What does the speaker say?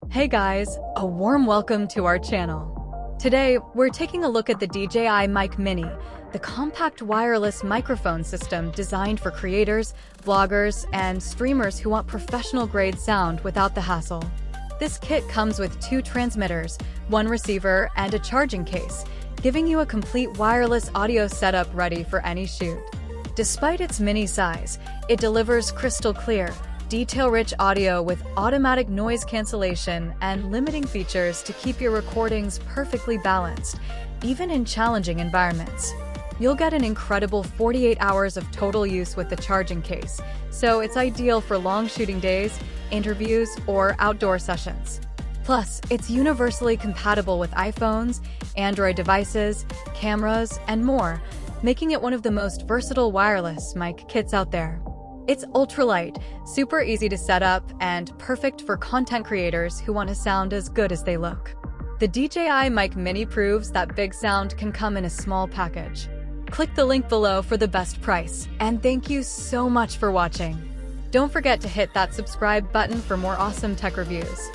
Hey guys, a warm welcome to our channel. Today, we're taking a look at the DJI Mic Mini, the compact wireless microphone system designed for creators, vloggers, and streamers who want professional-grade sound without the hassle. This kit comes with 2 transmitters, 1 receiver, and a charging case, giving you a complete wireless audio setup ready for any shoot. Despite its mini size, it delivers crystal clear, detail-rich audio with automatic noise cancellation and limiting features to keep your recordings perfectly balanced, even in challenging environments. You'll get an incredible 48 hours of total use with the charging case, so it's ideal for long shooting days, interviews, or outdoor sessions. Plus, it's universally compatible with iPhones, Android devices, cameras, and more, making it one of the most versatile wireless mic kits out there. It's ultralight, super easy to set up, and perfect for content creators who want to sound as good as they look. The DJI Mic Mini proves that big sound can come in a small package. Click the link below for the best price, and thank you so much for watching. Don't forget to hit that subscribe button for more awesome tech reviews.